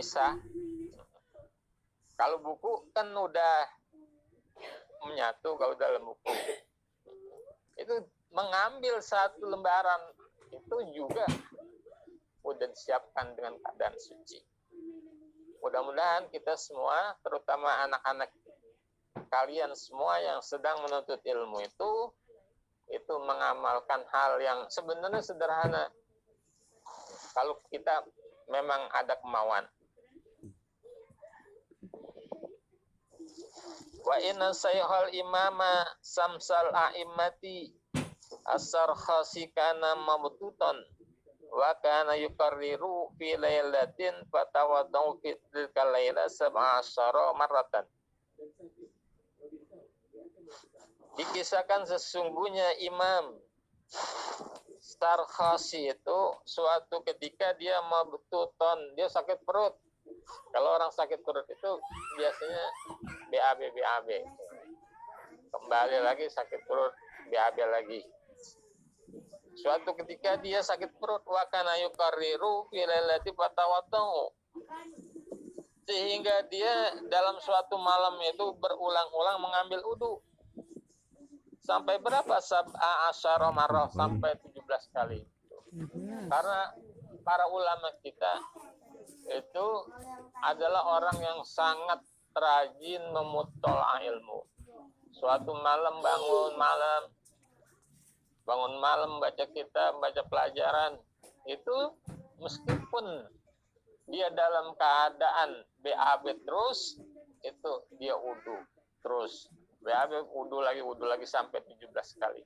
bisa. Kalau buku kan udah menyatu kalau dalam buku. Itu mengambil satu lembaran itu juga udah disiapkan dengan keadaan suci. Mudah-mudahan kita semua, terutama anak-anak kalian semua yang sedang menuntut ilmu itu mengamalkan hal yang sebenarnya sederhana. Kalau kita memang ada kemauan. Wa inna sayhal imama samsal a'immati asar khasikana mabtuton wa kana yukarriru fi lailatin fatawaddau fi tilka laila sab'asyara marratan. Dikisahkan sesungguhnya Imam Sarkhasi itu suatu ketika dia mabtuton, dia sakit perut. Kalau orang sakit perut itu biasanya BAB. Kembali lagi sakit perut, BAB lagi. Suatu ketika dia sakit perut, wa kana yukarriru fi lailati fatawaddau. Sehingga dia dalam suatu malam itu berulang-ulang mengambil wudu. Sampai berapa? Sab'a asyara marrah, sampai 17 kali. Karena para ulama kita itu adalah orang yang sangat rajin memutolaah ilmu. Suatu malam bangun malam baca kitab, baca pelajaran. Itu meskipun dia dalam keadaan BAB terus, itu dia wudu terus. BAB wudu lagi sampai 17 kali.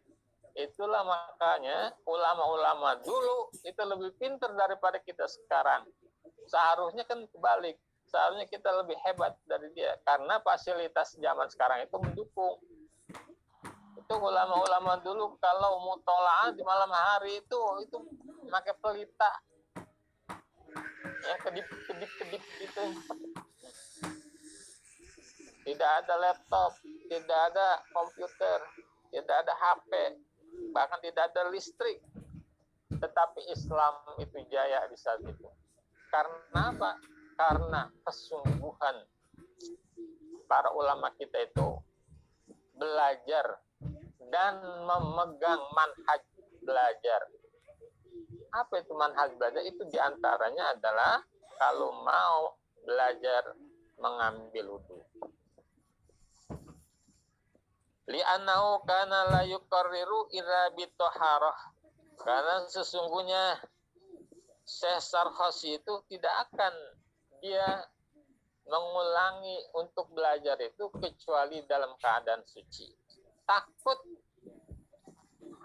Itulah makanya ulama-ulama dulu itu lebih pintar daripada kita sekarang. Seharusnya kan kebalik. Seharusnya kita lebih hebat dari dia. Karena fasilitas zaman sekarang itu mendukung. Itu ulama-ulama dulu kalau mutolaah di malam hari itu pakai pelita. Yang kedip-kedip gitu. Tidak ada laptop, tidak ada komputer, tidak ada HP, bahkan tidak ada listrik. Tetapi Islam itu jaya di saat itu. Karena apa? Karena kesungguhan para ulama kita itu belajar dan memegang manhaj belajar. Apa itu manhaj belajar? Itu diantaranya adalah kalau mau belajar mengambil wudu. Li'annahu kana la yukarriru illa bitoharah. Karena sesungguhnya Syekh Sarkhasi itu tidak akan dia mengulangi untuk belajar itu kecuali dalam keadaan suci. Takut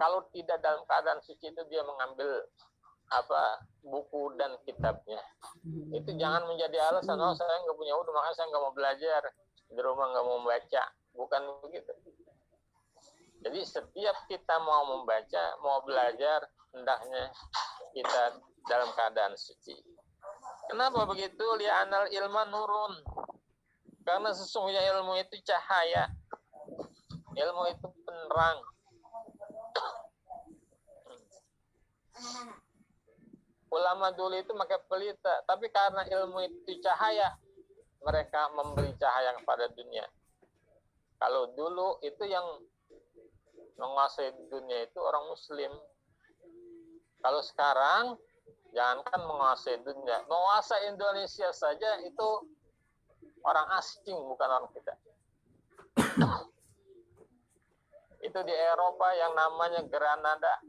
kalau tidak dalam keadaan suci itu dia mengambil buku dan kitabnya. Itu jangan menjadi alasan, oh saya nggak punya wudu makanya saya nggak mau belajar, di rumah nggak mau membaca. Bukan begitu. Jadi setiap kita mau membaca, mau belajar, hendaknya kita dalam keadaan suci. Kenapa begitu? Li'anal ilma nurun. Karena sesungguhnya ilmu itu cahaya. Ilmu itu penerang. Ulama dulu itu pakai pelita, tapi karena ilmu itu cahaya, mereka memberi cahaya kepada dunia. Kalau dulu itu yang menguasai dunia itu orang Muslim. Kalau sekarang, jangankan menguasai dunia, menguasai Indonesia saja itu orang asing, bukan orang kita. Itu di Eropa yang namanya Granada,